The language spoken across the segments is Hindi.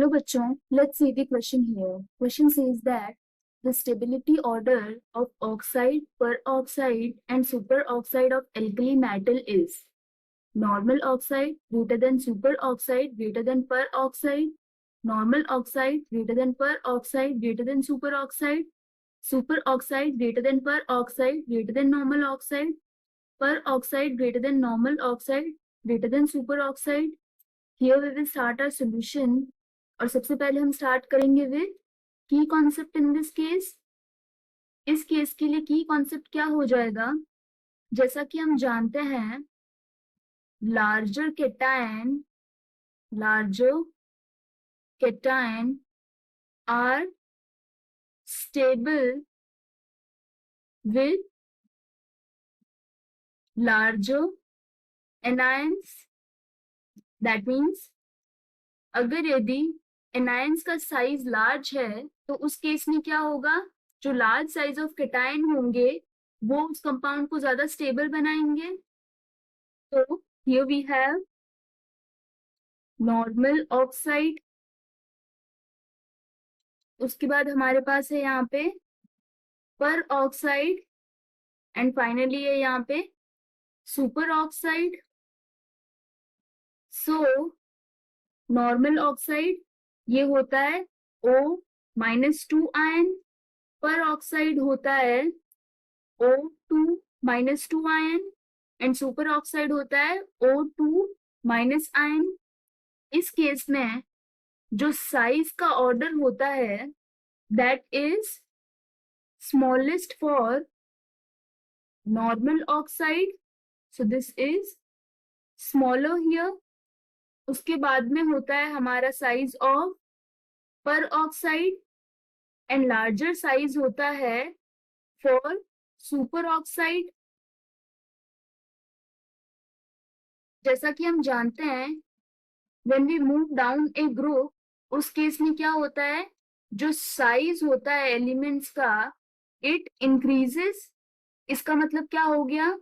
Hello bachon, let's see the question here. Question says that the stability order of oxide, peroxide and superoxide of alkali metal is normal oxide greater than superoxide greater than peroxide, normal oxide greater than peroxide greater than superoxide, superoxide greater than peroxide greater than normal oxide, peroxide greater than normal oxide greater than superoxide. Here we will start our solution. और सबसे पहले हम स्टार्ट करेंगे विद की कॉन्सेप्ट इन दिस केस. इस केस के लिए की कॉन्सेप्ट क्या हो जाएगा, जैसा कि हम जानते हैं larger cation are stable with larger anions. That means अगर यदि एनायंस का साइज लार्ज है तो उस केस में क्या होगा, जो लार्ज साइज ऑफ केटायन होंगे वो उस कंपाउंड को ज्यादा स्टेबल बनाएंगे. तो here we have normal oxide, उसके बाद हमारे पास है यहाँ पे पर ऑक्साइड एंड फाइनली है यहाँ पे super oxide. So normal oxide ये होता है O-2 आयन, पर ऑक्साइड होता है O2-2 ion and super oxide होता है O2- आयन. इस केस में जो साइज का ऑर्डर होता है that is smallest for normal oxide, so this is smaller here. उसके बाद में होता है हमारा साइज ऑफ पर ऑक्साइड एंड लार्जर साइज होता है फॉर सुपर ऑक्साइड. जैसा कि हम जानते हैं when we move down a group, उस केस में क्या होता है, जो साइज होता है एलिमेंट्स का इट इंक्रीजेस. इसका मतलब क्या हो गया,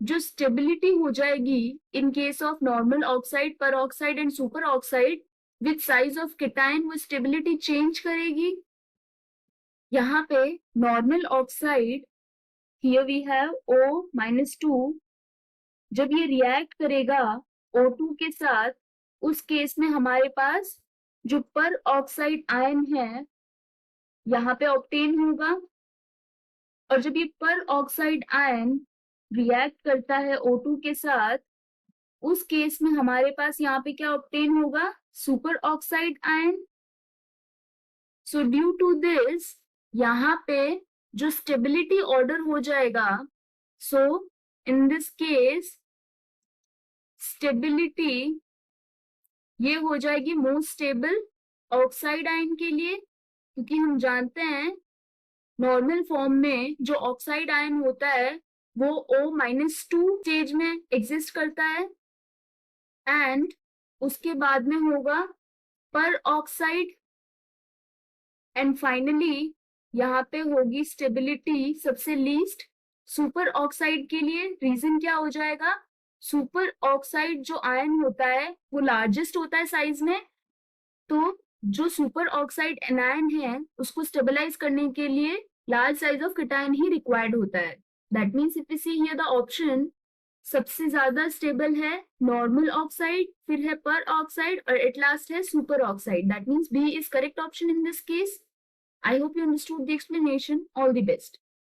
जो स्टेबिलिटी हो जाएगी in case of normal oxide, peroxide and superoxide with size of cation, वो स्टेबिलिटी चेंज करेगी. यहाँ पे normal oxide here we have O-2, जब ये रिएक्ट करेगा O2 के साथ उस केस में हमारे पास जो पर ऑक्साइड आयन है यहाँ पे ऑब्टेन होगा. और जब ये पर ऑक्साइड आयन रिएक्ट करता है O2 के साथ उस केस में हमारे पास यहाँ पे क्या ऑब्टेन होगा, superoxide ion. So due to this यहाँ पे जो स्टेबिलिटी ऑर्डर हो जाएगा, so in this case stability ये हो जाएगी मोस्ट स्टेबल ऑक्साइड आयन के लिए, क्योंकि हम जानते हैं नॉर्मल फॉर्म में जो ऑक्साइड आयन होता है वो O-2 स्टेज में एग्जिस्ट करता है एंड उसके बाद में होगा पर ऑक्साइड एंड फाइनली यहाँ पे होगी स्टेबिलिटी सबसे लीस्ट सुपर ऑक्साइड के लिए. रीजन क्या हो जाएगा, सुपर ऑक्साइड जो आयन होता है वो लार्जेस्ट होता है साइज में, तो जो सुपर ऑक्साइड एनायन है उसको स्टेबलाइज करने के लिए large size of cation he required होता है. That means if you see here the option, सबसे ज्यादा स्टेबल है नॉर्मल ऑक्साइड, फिर है पर ऑक्साइड और एट लास्ट है superoxide. That means B is correct option in this case. I hope you understood the explanation. All the best.